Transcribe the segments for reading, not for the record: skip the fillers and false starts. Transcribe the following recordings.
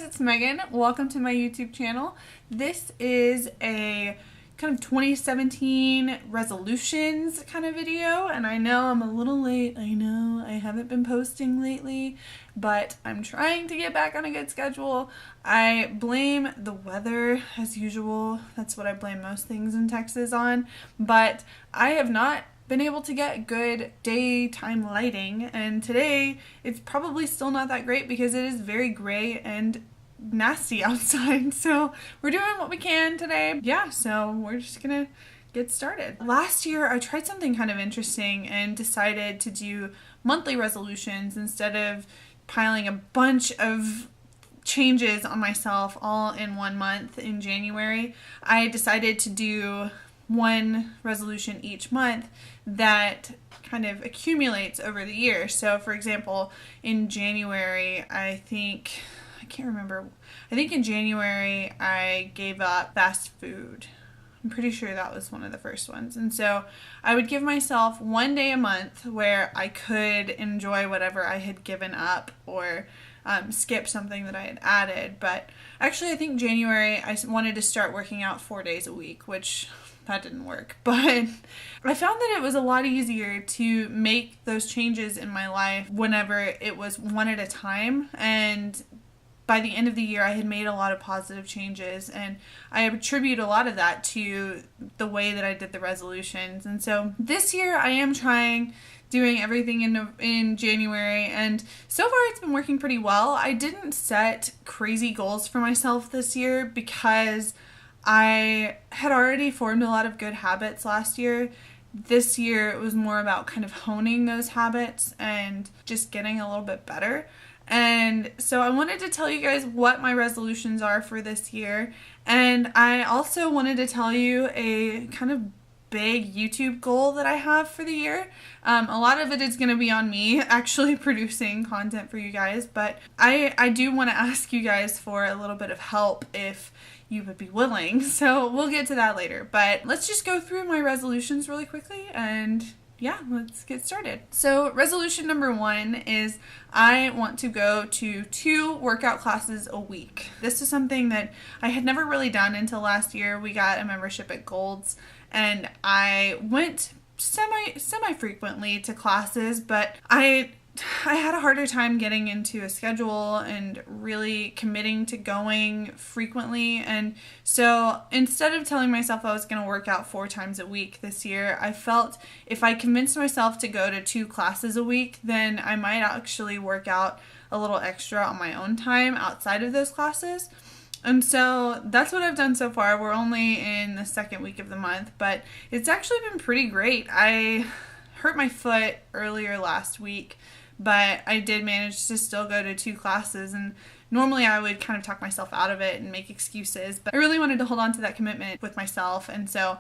it's Megan. Welcome to my YouTube channel. This is a kind of 2017 resolutions kind of video, and I know I'm a little late. I know I haven't been posting lately, but I'm trying to get back on a good schedule. I blame the weather as usual. That's what I blame most things in Texas on, but I have not been able to get good daytime lighting, and today it's probably still not that great because it is very gray and nasty outside. So we're doing what we can today. Yeah, so we're just gonna get started. Last year I tried something kind of interesting and decided to do monthly resolutions instead of piling a bunch of changes on myself all in one month in January. I decided to do one resolution each month that kind of accumulates over the year. So for example, in January, I think in January I gave up fast food. I'm pretty sure that was one of the first ones. And so I would give myself one day a month where I could enjoy whatever I had given up or skip something that I had added. But actually I think January I wanted to start working out 4 days a week, which that didn't work. But I found that it was a lot easier to make those changes in my life whenever it was one at a time. And by the end of the year, I had made a lot of positive changes, and I attribute a lot of that to the way that I did the resolutions. And so this year I am doing everything in January, and so far it's been working pretty well. I didn't set crazy goals for myself this year because I had already formed a lot of good habits last year. This year it was more about kind of honing those habits and just getting a little bit better. And so I wanted to tell you guys what my resolutions are for this year. And I also wanted to tell you a kind of big YouTube goal that I have for the year. A lot of it is going to be on me actually producing content for you guys, but I do want to ask you guys for a little bit of help if you would be willing. So we'll get to that later, but let's just go through my resolutions really quickly and yeah, let's get started. So resolution number 1 is I want to go to 2 workout classes a week. This is something that I had never really done until last year. We got a membership at Gold's and I went semi-frequently to classes, but I had a harder time getting into a schedule and really committing to going frequently. And so instead of telling myself I was going to work out 4 times a week this year, I felt if I convinced myself to go to 2 classes a week, then I might actually work out a little extra on my own time outside of those classes. And so that's what I've done so far. We're only in the second week of the month, but it's actually been pretty great. I hurt my foot earlier last week, but I did manage to still go to 2 classes, and normally I would kind of talk myself out of it and make excuses, but I really wanted to hold on to that commitment with myself, and so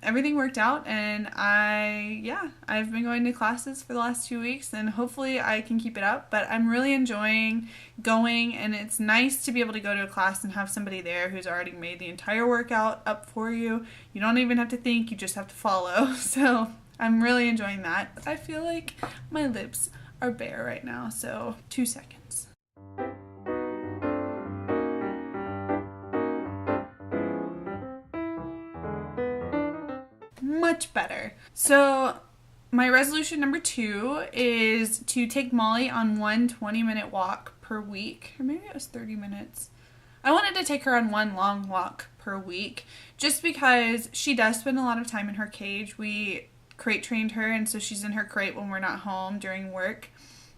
everything worked out, and I've been going to classes for the last 2 weeks, and hopefully I can keep it up. But I'm really enjoying going, and it's nice to be able to go to a class and have somebody there who's already made the entire workout up for you. You don't even have to think, you just have to follow. So I'm really enjoying that. I feel like my lips are bare right now, so 2 seconds. Much better. So my resolution number 2 is to take Molly on one 20-minute walk per week, or maybe it was 30 minutes. I wanted to take her on one long walk per week just because she does spend a lot of time in her cage. We crate trained her, and so she's in her crate when we're not home during work.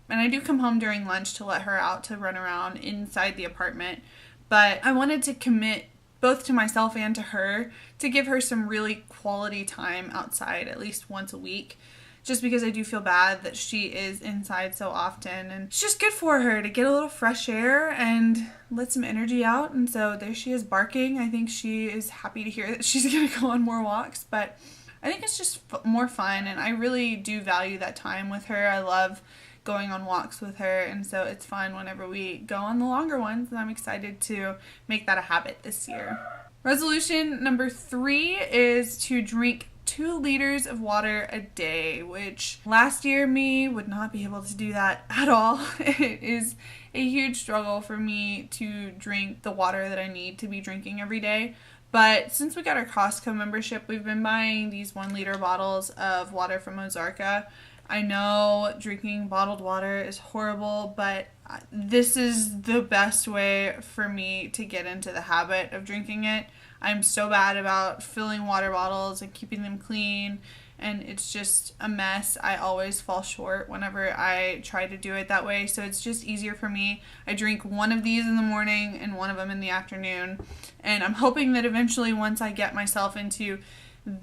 And I do come home during lunch to let her out to run around inside the apartment. But I wanted to commit both to myself and to her to give her some really quality time outside at least once a week, just because I do feel bad that she is inside so often, and it's just good for her to get a little fresh air and let some energy out. And so there she is barking. I think she is happy to hear that she's gonna go on more walks, but I think it's just more fun, and I really do value that time with her. I love going on walks with her, and so it's fun whenever we go on the longer ones, and I'm excited to make that a habit this year. Resolution number 3 is to drink 2 liters of water a day, which last year me would not be able to do that at all. It is a huge struggle for me to drink the water that I need to be drinking every day. But since we got our Costco membership, we've been buying these 1-liter bottles of water from Ozarka. I know drinking bottled water is horrible, but this is the best way for me to get into the habit of drinking it. I'm so bad about filling water bottles and keeping them clean, and it's just a mess. I always fall short whenever I try to do it that way, so it's just easier for me. I drink one of these in the morning and one of them in the afternoon, and I'm hoping that eventually once I get myself into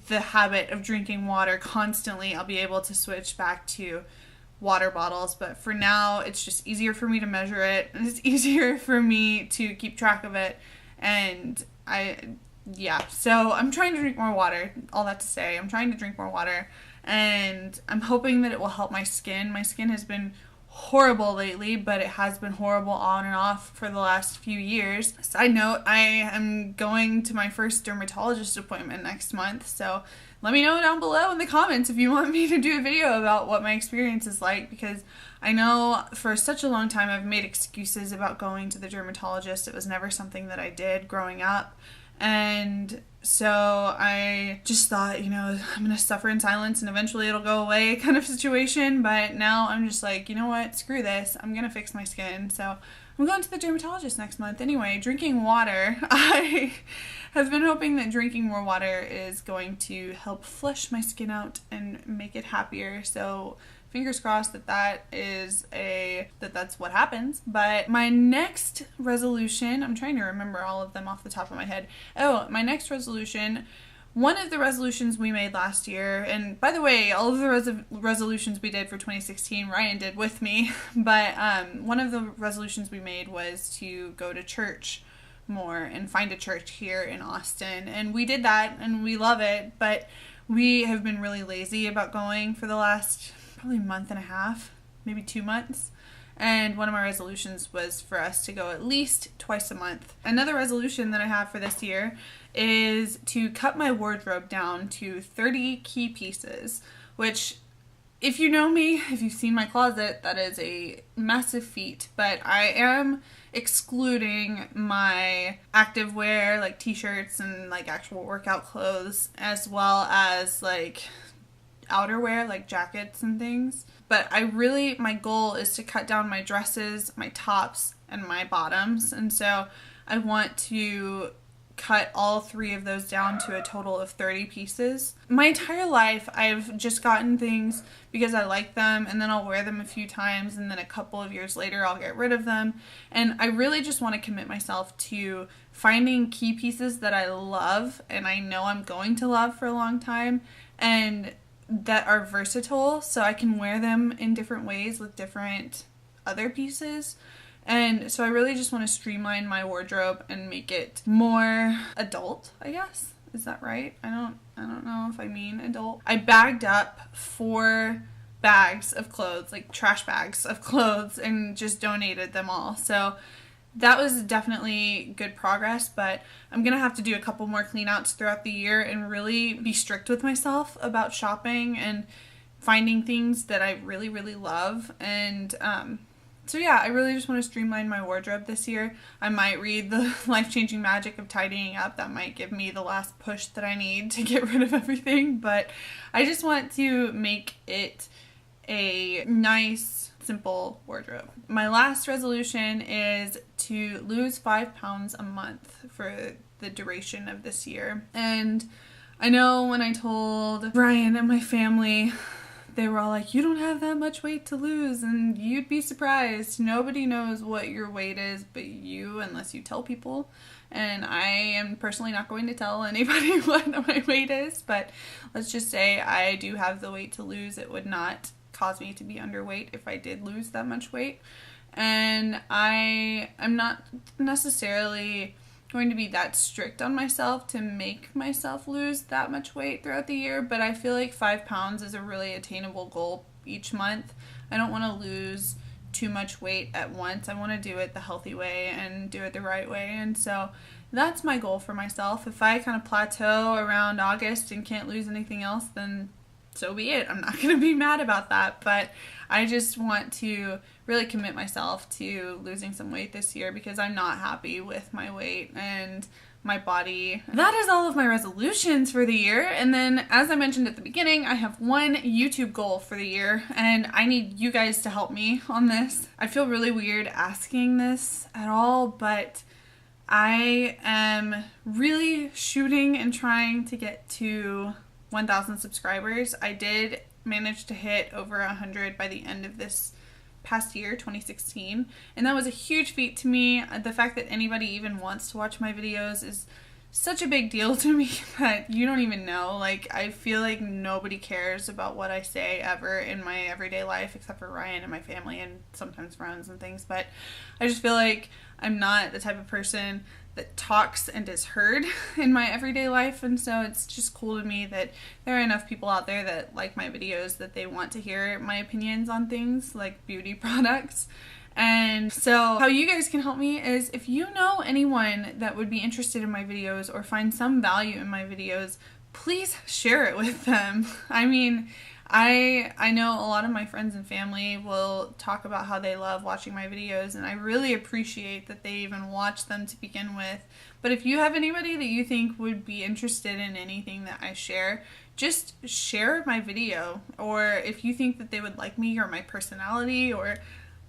the habit of drinking water constantly, I'll be able to switch back to water bottles. But for now, it's just easier for me to measure it, and it's easier for me to keep track of it. And so I'm trying to drink more water. All that to say, I'm trying to drink more water, and I'm hoping that it will help my skin. My skin has been horrible lately, but it has been horrible on and off for the last few years. Side note, I am going to my first dermatologist appointment next month, so let me know down below in the comments if you want me to do a video about what my experience is like, because I know for such a long time I've made excuses about going to the dermatologist. It was never something that I did growing up. And so I just thought, I'm going to suffer in silence and eventually it'll go away kind of situation. But now I'm just like, you know what? Screw this. I'm going to fix my skin. So I'm going to the dermatologist next month. Anyway, drinking water. I have been hoping that drinking more water is going to help flush my skin out and make it happier. So fingers crossed that's what happens. But my next resolution, I'm trying to remember all of them off the top of my head. Oh, my next resolution, one of the resolutions we made last year, and by the way, all of the resolutions we did for 2016, Ryan did with me, but one of the resolutions we made was to go to church more and find a church here in Austin. And we did that and we love it, but we have been really lazy about going for the last probably month and a half, maybe 2 months. And one of my resolutions was for us to go at least twice a month. Another resolution that I have for this year is to cut my wardrobe down to 30 key pieces, which, if you know me, if you've seen my closet, that is a massive feat. But I am excluding my active wear, like t-shirts and like actual workout clothes, as well as like outerwear, like jackets and things. But my goal is to cut down my dresses, my tops, and my bottoms. And so I want to cut all 3 of those down to a total of 30 pieces. My entire life, I've just gotten things because I like them, and then I'll wear them a few times, and then a couple of years later, I'll get rid of them. And I really just want to commit myself to finding key pieces that I love, and I know I'm going to love for a long time, and that are versatile, so I can wear them in different ways with different other pieces. And so I really just want to streamline my wardrobe and make it more adult, I guess. Is that right? I don't know if I mean adult. I bagged up 4 bags of clothes, like trash bags of clothes, and just donated them all. So that was definitely good progress, but I'm going to have to do a couple more clean outs throughout the year and really be strict with myself about shopping and finding things that I really, really love. And so yeah, I really just want to streamline my wardrobe this year. I might read The Life-Changing Magic of Tidying Up. That might give me the last push that I need to get rid of everything, but I just want to make it a nice, simple wardrobe. My last resolution is to lose 5 pounds a month for the duration of this year. And I know when I told Brian and my family, they were all like, you don't have that much weight to lose, and you'd be surprised. Nobody knows what your weight is but you, unless you tell people. And I am personally not going to tell anybody what my weight is, but let's just say I do have the weight to lose. It would not cause me to be underweight if I did lose that much weight. And I'm not necessarily going to be that strict on myself to make myself lose that much weight throughout the year, but I feel like 5 pounds is a really attainable goal each month. I don't want to lose too much weight at once. I want to do it the healthy way and do it the right way. And so that's my goal for myself. If I kind of plateau around August and can't lose anything else, then so be it. I'm not going to be mad about that, but I just want to really commit myself to losing some weight this year because I'm not happy with my weight and my body. That is all of my resolutions for the year. And then, as I mentioned at the beginning, I have one YouTube goal for the year, and I need you guys to help me on this. I feel really weird asking this at all, but I am really shooting and trying to get to 1,000 subscribers. I did manage to hit over 100 by the end of this past year, 2016, and that was a huge feat to me. The fact that anybody even wants to watch my videos is such a big deal to me that you don't even know. Like, I feel like nobody cares about what I say ever in my everyday life except for Ryan and my family and sometimes friends and things, but I just feel like I'm not the type of person that talks and is heard in my everyday life, and so it's just cool to me that there are enough people out there that like my videos that they want to hear my opinions on things like beauty products. And so how you guys can help me is if you know anyone that would be interested in my videos or find some value in my videos, please share it with them. I mean, I know a lot of my friends and family will talk about how they love watching my videos, and I really appreciate that they even watch them to begin with. But if you have anybody that you think would be interested in anything that I share, just share my video. Or if you think that they would like me or my personality, or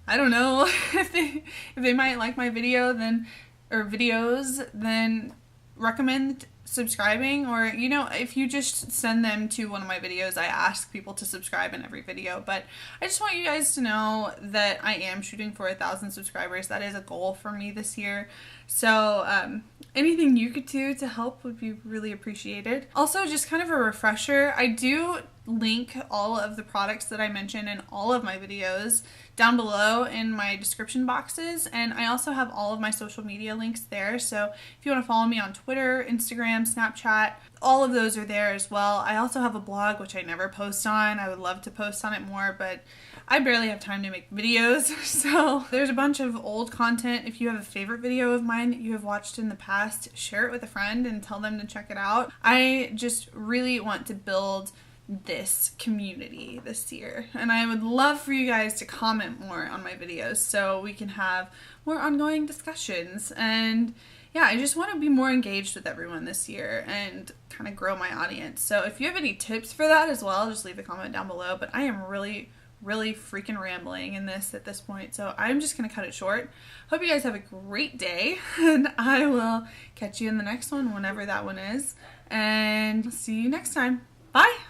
I don't know, if they might like my video then or videos, then recommend subscribing. Or, you know, if you just send them to one of my videos, I ask people to subscribe in every video. But I just want you guys to know that I am shooting for 1,000 subscribers. That is a goal for me this year. So anything you could do to help would be really appreciated. Also, just kind of a refresher, I do link all of the products that I mention in all of my videos down below in my description boxes, and I also have all of my social media links there. So if you want to follow me on Twitter, Instagram, Snapchat, all of those are there as well. I also have a blog which I never post on. I would love to post on it more, but I barely have time to make videos. So there's a bunch of old content. If you have a favorite video of mine that you have watched in the past, share it with a friend and tell them to check it out. I just really want to build this community this year, and I would love for you guys to comment more on my videos so we can have more ongoing discussions. And yeah, I just want to be more engaged with everyone this year and kind of grow my audience. So if you have any tips for that as well, just leave a comment down below. But I am really freaking rambling in this at this point, so I'm just gonna cut it short. Hope you guys have a great day, and I will catch you in the next one whenever that one is, and see you next time. Bye.